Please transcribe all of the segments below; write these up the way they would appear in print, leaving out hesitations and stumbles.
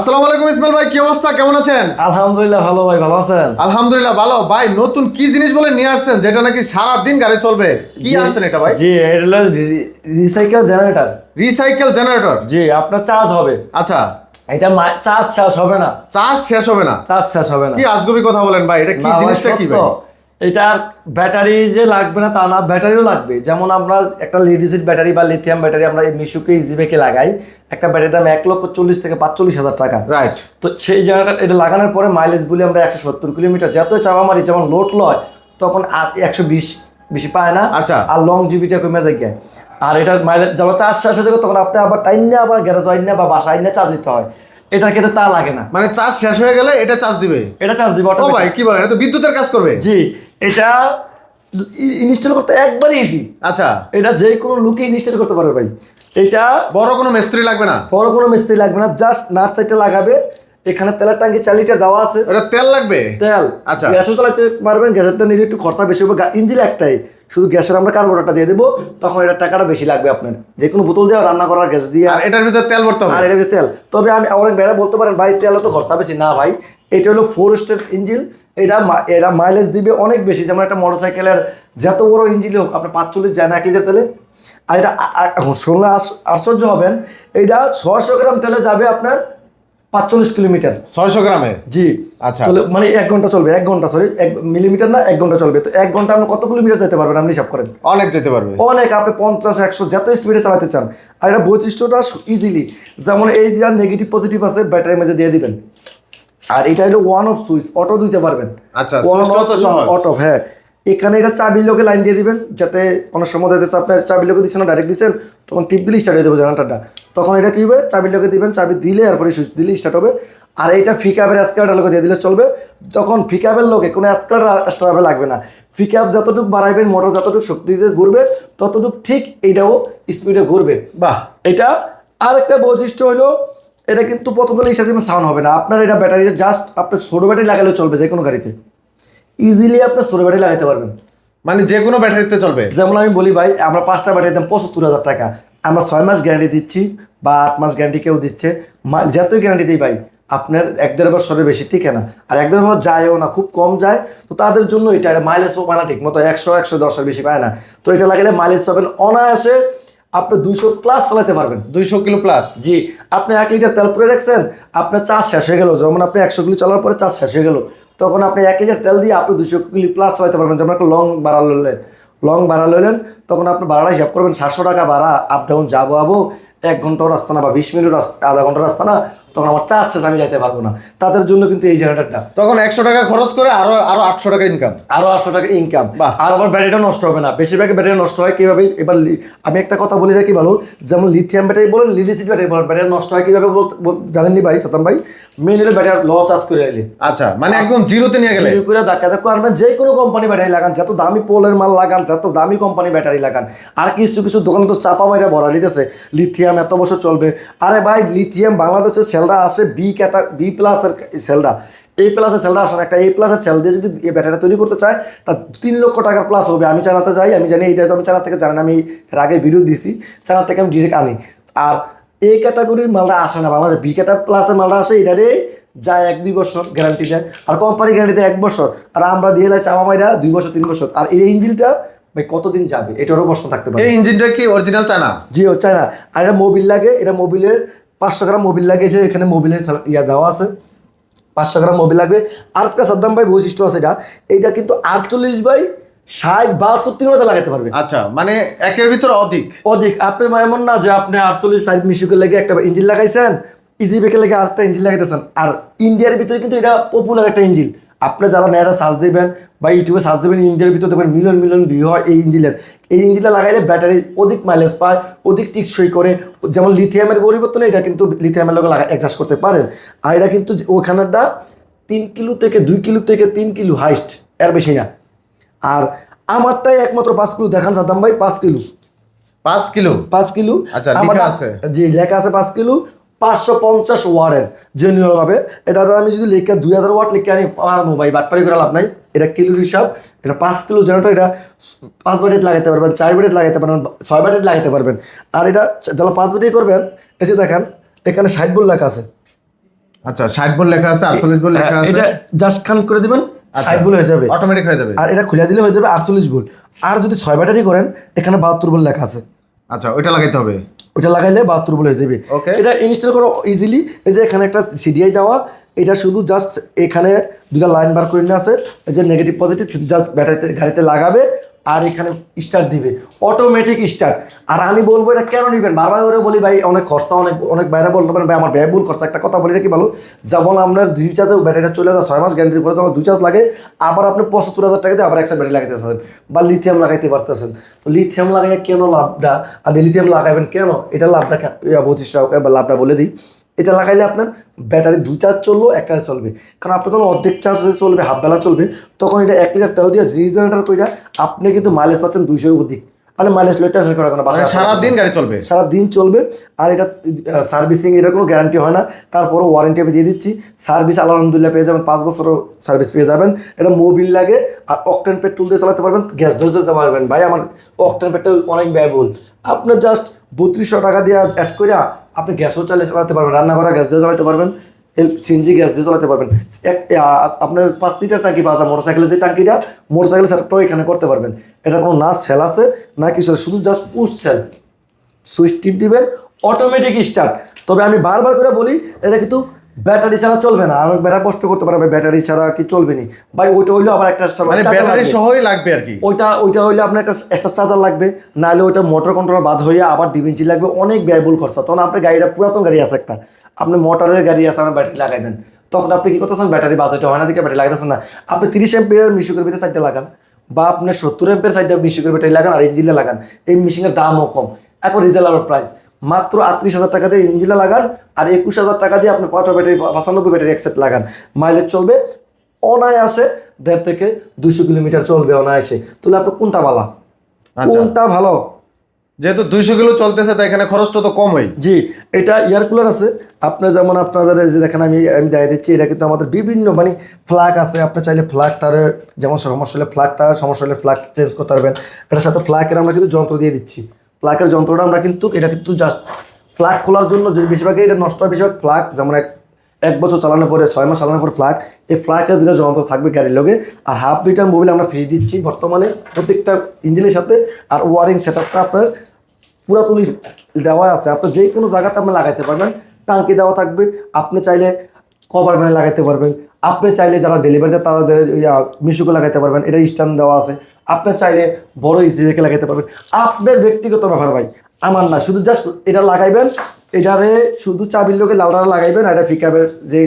আসসালামু আলাইকুম ইসমাইল ভাই, কি অবস্থা, কেমন আছেন? আলহামদুলিল্লাহ ভালো ভাই, ভালো আছেন? আলহামদুলিল্লাহ ভালো। ভাই নতুন কি জিনিস বলে নিয়ে আসছেন যেটা নাকি সারা দিন গাড়ি চলবে? কি আনছেন এটা ভাই? জি, এটা হলো রিসাইকেল জেনারেটর। Recycle generator? জি, আপনার চার্জ হবে। আচ্ছা, এটা চার্জ শেষ হবে না। চার্জ শেষ হবে না? চার্জ শেষ হবে না। কি আজগুবি কথা বলেন ভাই, এটা কি না ভাই, জিনিসটা কি সত্য। ভাই? এটার ব্যাটারি যে লাগবে না তা না, ব্যাটারিও লাগবে। যেমন আমরা একটা লিড অ্যাসিড ব্যাটারি বা লিথিয়াম ব্যাটারি আমরা এই মিশুকে ইজিবেকে লাগাই, একটা ব্যাটারির দাম 1,40,000 থেকে 45,000 টাকা। রাইট। তো সেই জায়গাটা এটা লাগানোর পরে মাইলেজ বলি আমরা 170 কিলোমিটার, যত চাপা মারি যেমন লোড লয় তখন 120 বেশি পায় না। আচ্ছা। আর লং জিবিটা কমে যায় গিয়ে। আর এটার মাইলেজ যখন চার্জ শেষ হয়ে যাবে তখন আপনি আবার টাইম নিয়ে আবার গ্যারেজ আইন বা বাসা আইন চার্জ দিতে হয়। এটার ক্ষেত্রে তা লাগে না। মানে চার্জ শেষ হয়ে গেলে এটা চার্জ দিবে? এটা চার্জ দিবে ও automatic। ভাই কি বলেন, এটা তো বিদ্যুতের কাজ করবে? জি, এটা ইনস্টল করতে একবারে ইজি। আচ্ছা, এটা যে কোনো লোকে ইনস্টল করতে পারবে ভাই। এটা বড় কোনো মিস্ত্রি লাগবে না? বড় কোনো মিস্ত্রি লাগবে না, জাস্ট নাট সাইডটা লাগাবে। এখানে তেলের ট্যাঙ্কি 4 লিটার দেওয়া আছে। এটা তেল লাগবে? তেল। আচ্ছা। গ্যাসও চালাতে পারবেন, গ্যাসেরটা নিলে একটু খরচা বেশি হবে। ইঞ্জিন একটাই, শুধু গ্যাসের আমরা কার্বোরেটরটা দিয়ে দেবো, তখন এটা টাকাটা বেশি লাগবে আপনার। যে কোনো বোতল দিয়ে রান্না করার গ্যাস দিয়ে। আর এটার ভিতরে তেল ভরতে হবে? আর এটা তেল। তবে আমি অনেক বেড়া বলতে পারেন ভাই তেল তো খরচা বেশি না ভাই। এটা হলো 4 স্টার ইঞ্জিন। এটা মাইলেজ দিবে অনেক বেশি। যেমন একটা মোটরসাইকেলের যত বড় ইঞ্জিন হোক আপনার 45 যায় না 1 লিটার তেলে। আর এটা এখন শুনলে আশ্চর্য হবেন, এটা 600 গ্রাম তেলে যাবে আপনার 45 কিলোমিটার। 600 গ্রামে? জি। আচ্ছা। চলে মানে 1 ঘন্টা চলবে। 1 ঘন্টা, সরি 1 মিলিমিটার না, 1 ঘন্টা চলবে। তো 1 ঘন্টা আপনি কত কিলোমিটার যেতে পারবেন আপনি হিসাব করেন। অনেক যেতে পারবে। অনেক, আপনি 50 100 যত স্পিডে চালাতে চান। আর এটা বৈশিষ্ট্যটা ইজিলি, যেমন এই দেওয়ার নেগেটিভ পজিটিভ আছে ব্যাটারির মাঝে দিয়ে দিবেন। আর এটা হলো ওয়ান অফ সুইচ, অটো দিতে পারবেন। আচ্ছা, সুইচটাও তো সহজ। অটো, হ্যাঁ। এখানে এটা চাবির লোকে লাইন দিয়ে দিবেন, যাতে অনেক সময় দিতেছে আপনার চাবির লোকে দিচ্ছেন না, ডাইরেক্ট দিচ্ছেন, তখন টিপ দিলে স্টার্ট হয়ে দেবো জেনারেটরটা। তখন এটা কী হবে, চাবির লোকে দিবেন, চাবি দিলে এরপরে সুইচ দিলে স্টার্ট হবে। আর এইটা ফিকআপের অ্যাসকেলেটার লোকে দিয়ে দিলে চলবে। তখন ফিকআপের লোকে কোনো অ্যাসকেলেটার লাগবে না। ফিকআপ যতটুকু বাড়াইবেন, মোটর যতটুকু শক্তিতে ঘুরবে ততটুকু ঠিক এইটাও স্পিডে ঘুরবে। বাহ। এটা আরেকটা বৈশিষ্ট্য হলো, এটা কিন্তু প্রথম দিকে হিসাবে সাউন্ড হবে না। আপনার এটা ব্যাটারি জাস্ট আপনার ছোটো ব্যাটারি লাগালেও চলবে, যে কোনো গাড়িতে ইজিলি আপনার ছোটো ব্যাটারি লাগাতে পারবেন। মানে যে কোনো ব্যাটারিতে চলবে? যেমন আমি বলি ভাই, আমরা 5টা ব্যাটারির দাম 75,000 টাকা। আমরা 6 মাস গ্যারান্টি দিচ্ছি বা 8 মাস গ্যারান্টি কেউ দিচ্ছে। যতই গ্যারান্টি দিই ভাই, আপনার 1-1.5 বছরের বেশি টিকে না। আর 1-1.5 বছর যায়ও না, খুব কম যায়। তো তাদের জন্য এটা মাইলেজ পায় না ঠিক মতো, 100-110 বেশি পায় না। তো এটা লাগালে মাইলেজ পাবেন অনায়াসে। আপনি 200 প্লাস চালাতে পারবেন। 200 কিলো প্লাস? জি। আপনি 1 লিটার তেল পুরে রাখছেন, আপনার চার্জ শেষ হয়ে গেল, যেমন আপনি 100 কিলো চালার পরে চার্জ শেষ হয়ে গেল, তখন আপনি 1 লিটার তেল দিয়ে আপনি 200 কিলো প্লাস চালাতে পারবেন। যেমন একটা লং ভাড়া লইলেন, তখন আপনি ভাড়াটা হিসাব করবেন 700 টাকা ভাড়া, আপ ডাউন যাবো 1 ঘন্টাও রাস্তা না বা 20 মিনিট আধা ঘন্টা রাস্তা না, তখন আমার চার্জ শেষ, আমি যাইতে পারবো না। তাদের জন্য কিন্তু এই জেনারেটরটা। তখন 100 টাকা খরচ করে আরো 800 টাকা ইনকাম? আরো 800 টাকা ইনকাম। বাহ। আর আমার ব্যাটারিটা নষ্ট হবে না। বেশিরভাগ ব্যাটারি নষ্ট হয় কিভাবে, এবার আমি একটা কথা বলি রাখি ভালো, যেমন লিথিয়াম ব্যাটারি বলেন, লিড অ্যাসিড ব্যাটারি বলেন, ব্যাটারি নষ্ট হয় কিভাবে জানেননি ভাই সাতাম ভাই? মেন হলো ব্যাটারি ল চার্জ করে এলে। আচ্ছা, মানে একদম জিরোতে নিয়ে গেলে? জিরো করে ধাক্কা ধাক্কা আনবেন। যে কোনো কোম্পানি ব্যাটারি লাগান, যত দামি পোলের মাল লাগান, যত দামি কোম্পানি ব্যাটারি লাগান। আর কিছু কিছু দোকানে তো চাপা মাইরা ভরা লিতেছে লিথিয়াম এত বছর চলবে। আরে ভাই, লিথিয়াম বাংলাদেশের সেলটা আসে বি প্লাসের সেলটা, A প্লাসের সেলটা আসে না। একটা A প্লাসের সেল দিয়ে যদি এই ব্যাটারিটা তৈরি করতে চায়, তা 3 লক্ষ টাকার প্লাস হবে। আমি চালাতে যাই, আমি জানি এইটা তো আমি চালা থেকে জানেন, আমি এর আগে ভিডিও দিছি, চালা থেকে আমি ডিরেক্ট আনি। আর A ক্যাটাগরির মালটা আসে না বাংলাদেশে, বি প্লাসের মালটা আসে, এটারে যায় 1-2 বছর গ্যারান্টি দেয়। আর কোম্পানি গ্যারান্টি দেয় 1 বছর, আর আমরা দিয়ে দেয় চাপা মাইরা 2 বছর 3 বছর। আর এই ইঞ্জিনটা ভাই কতদিন যাবে এটারও প্রশ্ন থাকতে পারে। এই ইঞ্জিনটা কি অরিজিনাল চায়না? জি, হচ্ছে না। আর এটা মোবিল লাগে, এটা মোবিলের 500 গ্রাম মোবিল লাগে, যে এখানে মোবিলের দেওয়া আছে, 500 গ্রাম মোবিল লাগবে। আর একটা সাদ্দাম ভাই বৈশিষ্ট্য আছে, এইটা কিন্তু 48/60-72 তিনটা লাগাতে পারবে। আচ্ছা, মানে একের ভিতর অধিক? আপনি এমন না যে আপনি 48 মিশুকের লেগে একটা ইঞ্জিন লাগাইছেন, ইজিবেকের লেগে আরেকটা ইঞ্জিন লাগাইতেছেন। আর ইন্ডিয়ার ভিতরে কিন্তু এটা পপুলার একটা ইঞ্জিন। আপনি যারা নেড়া সার্চ দেবেন বা ইউটিউবে সার্চ দেবেন, ইন্ডিয়ার ভিতরে দেখবেন মিলিয়ন মিলিয়ন ভিউ হয় এই ইঞ্জিনের। এই ইঞ্জিনটা লাগাইলে ব্যাটারি অধিক মাইলেজ পায়, অধিক টিকসই করে। যেমন লিথিয়ামের পরিবর্তনে এটা কিন্তু লিথিয়ামের লোক অ্যাডজাস্ট করতে পারেন। আর এটা কিন্তু ওখানেরটা 3 কিলো থেকে 2 কিলো থেকে 3 কিলো হাইস্ট, এর বেশি না। আর আমারটাই একমাত্র 5 কিলো দেখান সাদ্দাম ভাই, 5 কিলো। 5 কিলো? 5 কিলো। আচ্ছা, লেখা আছে? জি, লেখা আছে 5 কিলো। 550 ওয়াটের জেনুইন হবে। এটা আমি যদি লেখা 2000 ওয়াট লিখে আনি পারবো ভাই, বাটপারি করে লাভ নাই। এটা কিলোর হিসাব। এটা 5 কিলো জেনারেটর। এটা 5 ব্যাটারি লাগাতে পারবেন, 4 ব্যাটারি লাগাতে পারবেন, 6 ব্যাটারি লাগাতে পারবেন। আর এটা যারা 5 ব্যাটারি করবেন, এই যে দেখেন এখানে 60 ভোল্ট লেখা আছে, আচ্ছা 60 ভোল্ট লেখা আছে 48 ভোল্ট লেখা আছে, এটা জাস্ট কানেক্ট করে দিবেন 60 ভোল্ট হয়ে যাবে, অটোমেটিক হয়ে যাবে। আর এটা খুলে দিলে হয়ে যাবে 48 ভোল্ট। আর যদি 6 ব্যাটারি করেন এখানে 72 ভোল্ট লেখা আছে, আচ্ছা ওইটা লাগাইতে হবে। ওটা লাগাইলে 72 ভোল্ট হয়ে যাবে। Okay. এটা ইনস্টল করো ইজিলি। এই যে এখানে একটা সিডিআই দেওয়া, এটা শুধু জাস্ট এখানে দুটা লাইন বার করে নিয়ে আছে, এই যে নেগেটিভ পজিটিভ শুধু জাস্ট ব্যাটারিতে গাড়িতে লাগাবে আর এখানে স্টার্ট দিবে, অটোমেটিক স্টার্ট। আর আমি বলবো এটা কেন নেবেন, বারবার করে বলি ভাই অনেক খরচা, অনেক বাইরে বলতে পারেন ভাই আমার ব্যয়বহুল খরচা। একটা কথা বলি কি ভালো, যেমন আপনার 2 চার্জে ব্যাটারিটা চলে যায় 6 মাস গ্যারান্টির পরে, যখন 2 চার্জ লাগে আবার আপনি 75,000 টাকা দিয়ে আবার একটা ব্যাটারি লাগাইতেছেন বা লিথিয়াম লাগাইতে পারতেছেন। তো লিথিয়াম লাগাইয়া কেন লাভটা, আর লিথিয়াম লাগাবেন কেন, এটা লাভটা বৈশিষ্ট্য বা লাভটা বলে দিই। এটা লাগাইলে আপনার ব্যাটারি 2 চার্জ চললো 1 কাজে চলবে, কারণ আপনার যখন অর্ধেক চার্জে চলবে, হাফ বেলা চলবে, তখন এটা 1 লিটার তেল দিয়ে রিজেনারেটর করে আপনি কিন্তু মাইলেজ পাচ্ছেন 200 অধিক। মানে মাইলেজ টেনশন করার কোনো বাসা, সারাদিন গাড়ি চলবে, সারাদিন চলবে। আর এটা সার্ভিসিং এর কোনো গ্যারান্টি হয় না, তারপরও ওয়ারেন্টি আমি দিয়ে দিচ্ছি। সার্ভিস আলহামদুলিল্লাহ পেয়ে যাবেন, 5 বছরও সার্ভিস পেয়ে যাবেন। এটা মোবিল লাগে আর অকটেন পেট্রোল দিয়ে চালাতে পারবেন, গ্যাস ধরে যেতে পারবেন। ভাই আমার অকটেন পেট্রোল অনেক ব্যয়বহুল, আপনার জাস্ট 3200 টাকা দিয়ে অ্যাড করে আপনি গ্যাসও চালাতে পারবেন, রান্না করা গ্যাস দিয়ে চালাতে পারবেন, সিএনজি গ্যাস দিয়ে চালাতে পারবেন। আপনার 5 লিটার ট্যাঙ্কি পাওয়া যায় মোটরসাইকেলের, যে ট্যাঙ্কিটা মোটরসাইকেলের সেটআপটাও এখানে করতে পারবেন। এটা কোনো না সেল আছে না কিছু, শুধু জাস্ট পুশ সেল, সুইচ টিপ দিবেন অটোমেটিক স্টার্ট। তবে আমি বারবার করে বলি এটা কিন্তু ব্যাটারি ছাড়া চলবে না, অনেক ব্যাটারি কষ্ট করতে পারবে ব্যাটারি ছাড়া কি চলবে নি ভাই, ওইটা হইলো আবার একটা মানে ব্যাটারি সহই লাগবে আর কি। ওইটা হইলে আপনার একটা এক্সট্রা চার্জার লাগবে, নাহলে ওইটা মোটর কন্ট্রোলার বাদ হয়ে আবার ডিভিনচি লাগবে, অনেক ব্যয়বহুল খরচা। তখন আপনার গাড়িটা পুরাতন গাড়ি আছে একটা, আপনি মোটরের গাড়ি আছে, আপনার ব্যাটারি লাগাইবেন, তখন আপনি কি করতেছেন, ব্যাটারি বাজেট হয় না দিকে ব্যাটারি লাগাইতেছেন না, আপনি 30 এম্পিয়ার মিশুকের ভিতরে সাইডটা লাগান, বা আপনার 70 এম্পিয়ার সাইডটা মিশুকের ব্যাটারি লাগান আর ইঞ্জিনে লাগান, এই মেশিনের দামও কম। এখন রিজনেবল প্রাইস মাত্র 38,000 টাকা দিয়ে ইঞ্জিনে লাগান, আর 21,000 টাকা দিয়ে আপনি 5 ব্যাটারি 95 ব্যাটারি একসেট লাগান, মাইলেজ চলবে অনায়াসে 1.5 থেকে 200 কিলোমিটার চলবে অনায়াসে। তাহলে আপনি কোনটা ভালো, কোনটা ভালো? যেহেতু 200 কিলো চলতেছে তাই এখানে খরচটা তো কম হয়। জি, এটা এয়ার কুলার আছে আপনার, যেমন আপনাদের যে দেখেন আমি দেখাই দিচ্ছি, এটা কিন্তু আমাদের বিভিন্ন মানে ফ্ল্যাগ আছে, আপনি চাইলে ফ্ল্যাগটার যেমন সমস্যা হলে ফ্ল্যাগটা সমস্যা হলে ফ্ল্যাগ চেঞ্জ করতে পারবেন। এটার সাথে ফ্ল্যাগের আমরা কিন্তু যন্ত্র দিয়ে দিচ্ছি, ফ্ল্যাগের যন্ত্রটা আমরা কিন্তু এটা কিন্তু জাস্ট ফ্ল্যাগ খোলার জন্য, যদি বেশিরভাগই এটা নষ্ট হয়, বেশিরভাগ ফ্ল্যাগ যেমন এক বছর চালানোর পরে 6 মাস চালানোর পর ফ্ল্যাগ, এই ফ্ল্যাগের দুটো যন্ত্র থাকবে গাড়ির লগে। আর হাফ লিটার মোবিল আমরা ফ্রি দিচ্ছি বর্তমানে প্রত্যেকটা ইঞ্জিনের সাথে, আর ওয়ারিং সেটআপটা আপনার পুরাতনই দেওয়া আছে, আপনি যে কোনো জায়গাতে আপনি লাগাইতে পারবেন, টাঙ্কি দেওয়া থাকবে, আপনি চাইলে কভার ভ্যানে লাগাইতে পারবেন, আপনি চাইলে যারা ডেলিভারি দেয় তাদের মিশুকে লাগাইতে পারবেন, এটা স্ট্যান্ড দেওয়া আছে, আপনি চাইলে বড় ইজিকে লাগাইতে পারবেন, আপনার ব্যক্তিগত ব্যাপার ভাই, আমার না। শুধু জাস্ট এটা লাগাইবেন, এটারে শুধু চাবির লোকে লালটা লাগাইবেন, আর এটা ফিকাবের যে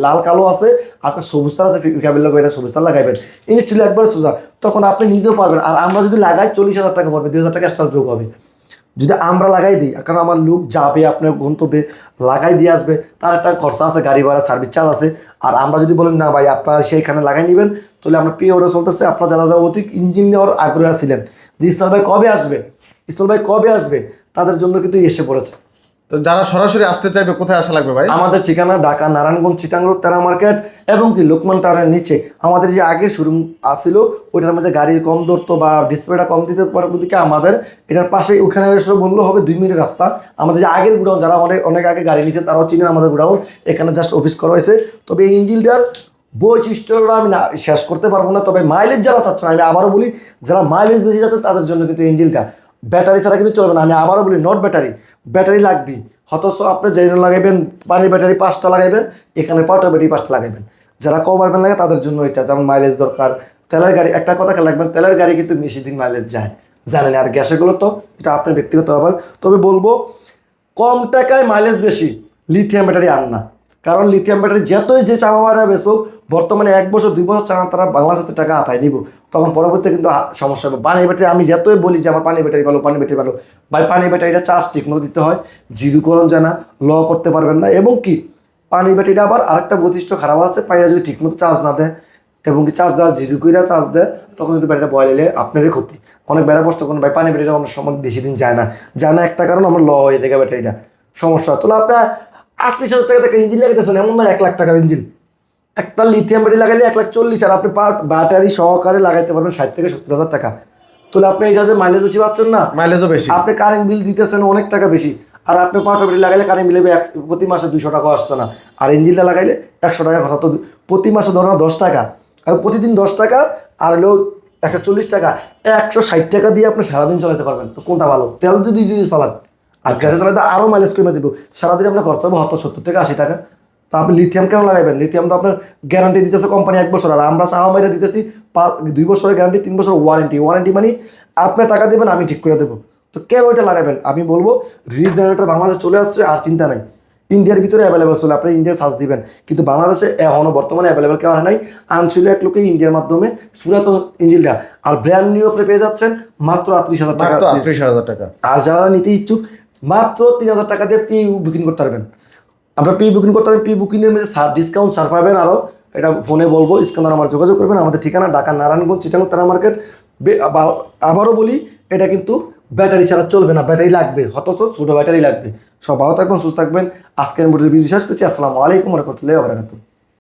লাল কালো আছে, আপনার সবুজ তার আছে ফিকাবের লোকে, এটা সবুজ তার লাগাইবেন, ইনস্টল একবার সোজা, তখন আপনি নিজেও পারবেন। আর আমরা যদি লাগাই 40,000 টাকা পড়বে, 2,000 টাকা এক্সট্রা যোগ হবে যদি আমরা লাগাই দিই, কারণ আমার লোক যাবে আপনার গন্তব্যে লাগাই দিয়ে আসবে, তার একটা খরচা আছে, গাড়ি ভাড়া সার্ভিস চার্জ আছে। আর আমরা যদি বলেন না ভাই আপনারা সেইখানে লাগাই নেবেন, তাহলে আমরা প্রি অর্ডার চলতেছে, আপনার যারা অধিক ইঞ্জিন নেওয়ার আগ্রহী ছিলেন যে ইসমাইল ভাই কবে আসবে, ইসমাইল ভাই কবে আসবে, তাদের জন্য কিন্তু এসে পড়েছে। তো যারা সরাসরি আসতে চাইবে কোথায় আসা লাগবে ভাই? আমাদের ঠিকানা ঢাকা নারায়ণগঞ্জ চিটাং রোড তেরা মার্কেট, এবং কি লোকমান টাওয়ারের নিচে আমাদের যে আগের শোরুম আসছিল, ওইটার মধ্যে গাড়ির কম ধরতো বা ডিসপ্লেটা কম দিতে পারবো দিকে আমাদের এটার পাশে, ওখানে এসে বললেও হবে 2 মিনিটের রাস্তা। আমাদের যে আগের গুডাউন, যারা অনেক আগে গাড়ি নিয়েছে তারাও চিনেন আমাদের গুডাউন, এখানে জাস্ট অফিস করা হয়েছে। তবে এই ইঞ্জিনটার বৈশিষ্ট্যটা আমি না শেষ করতে পারবো না, তবে মাইলেজ যারা চাচ্ছেন, আমি আবারও বলি যারা মাইলেজ বেশি যাচ্ছে তাদের জন্য কিন্তু ইঞ্জিনটা, ব্যাটারি ছাড়া কিন্তু চলবে না। আমি আবারও বলি নট ব্যাটারি লাগবে, অথচ আপনি যে লাগাইবেন পানির ব্যাটারি 5টা লাগাইবেন, এখানে পাউডার ব্যাটারি 5টা লাগাইবেন। যারা কম পারবেন লাগে তাদের জন্য এটা, যেমন মাইলেজ দরকার, তেলের গাড়ি একটা কথা খেয়াল রাখবেন, তেলের গাড়ি কিন্তু বেশি দিন মাইলেজ যায় জানেন, আর গ্যাসেগুলো তো এটা আপনার ব্যক্তিগত ব্যাপার। তবে বলবো কম টাকায় মাইলেজ বেশি লিথিয়াম ব্যাটারি আন না, কারণ লিথিয়াম ব্যাটারি যতই যে চাওয়া বেসুক, বর্তমানে 1 বছর 2 বছর চালান তারা বাংলাদেশের টাকা আতায় নিব, তখন পরবর্তীতে কিন্তু সমস্যা হবে। পানির ব্যাটারি আমি যতই বলি যে আমার পানির ব্যাটারি ভালো, ভাই পানির ব্যাটারিটা চার্জ ঠিক মতো দিতে হয়, জিরোকরণ জানা ল করতে পারবেন না। এবং কি পানির ব্যাটারিটা আবার আরেকটা বৈশিষ্ট্য খারাপ আছে, পানিটা যদি ঠিক মতো চার্জ না দেয় এবং কি চার্জ দেওয়া জিরো করে চার্জ দেয়, তখন কিন্তু ব্যাটারিটা বয়েল এলে আপনারই ক্ষতি। অনেক বেড়া কষ্ট করুন ভাই, পানি ব্যাটারিটা অনেক সময় বেশি দিন যায় না, একটা কারণ আমার ল হয়ে থাকে ব্যাটারিটা সমস্যা। তাহলে আপনার 38,000 টাকা থেকে ইঞ্জিন লাগাইতেছেন, এমন না 1 লাখ টাকার ইঞ্জিন, একটা লিথিয়াম ব্যাটারি লাগাইলে 1,40,000, আর আপনি ব্যাটারি সহকারে লাগাইতে পারবেন 60 থেকে 70,000 টাকা। তাহলে আপনি এটাতে মাইলেজ বেশি পাচ্ছেন না, মাইলেজও বেশি, আপনি কারেন্ট বিল দিতেছেন অনেক টাকা বেশি, আর আপনি পাওয়ার ব্যাটারি লাগাইলে কারেন্ট বিল প্রতি মাসে 200 টাকা আসতো না, আর ইঞ্জিনটা লাগাইলে 100 টাকা খরচ হতো। প্রতি মাসে ধরো না 10 টাকা, আর প্রতিদিন 10 টাকা, আর হলো 140 টাকা, 160 টাকা দিয়ে আপনি সারাদিন চালাতে পারবেন। তো কোনটা ভালো? তেল যদি দিয়ে চালান, আর গ্যাসে চালাতে আরও মাইলেজ কমে দেবো, সারাদিন আপনার খরচ হবে 70 থেকে 80 টাকা। তো আপনি লিথিয়াম কেন লাগাবেন? লিথিয়াম তো আপনার গ্যারান্টি দিতেছে কোম্পানি 1 বছর, আর আমরা চাওয়া মাইরা দিতেছি 2 বছরের গ্যারান্টি, 3 বছর ওয়ারেন্টি মানে আপনি টাকা দেবেন, আমি ঠিক করে দেবো। তো কেন ওইটা লাগাবেন? আমি বলবো রিজেনারেটর বাংলাদেশে চলে আসছে, আর চিন্তা নাই, ইন্ডিয়ার ভিতরে অ্যাভেলেবেল চলে, আপনি ইন্ডিয়া সার্চ দিবেন, কিন্তু বাংলাদেশে এখনও বর্তমানে অ্যাভেলেবেল কেউ আনে নাই। আনছিল এক লোকে ইন্ডিয়ার মাধ্যমে পুরাতন ইঞ্জিনটা, আর ব্র্যান্ড নিউ আপনি পেয়ে যাচ্ছেন মাত্র 38,000 টাকা। মাত্র 38,000 টাকা। আর যারা নিতে ইচ্ছুক মাত্র 3,000 টাকা দিয়ে প্রি বুকিং করতে পারবেন। আপনার প্রি বুকিং করতে পারবেন, প্রি বুকিংয়ের মধ্যে ডিসকাউন্ট ছাড় পাবেন আরও, এটা ফোনে বলবো, স্ক্যানার আমার যোগাযোগ করবেন। আমাদের ঠিকানা ঢাকা নারায়ণগঞ্জ চিটাগং তারা মার্কেট। আবারও বলি, এটা কিন্তু ব্যাটারি ছাড়া চলবে না, ব্যাটারি লাগবে, অথচ ছোটো ব্যাটারি লাগবে। সব ভালো থাকবেন, সুস্থ থাকবেন। আজকের ভিডিও শেষ করছি। আসসালামু আলাইকুম ওয়া রাহমাতুল্লাহি ওয়া বারাকাতুহু।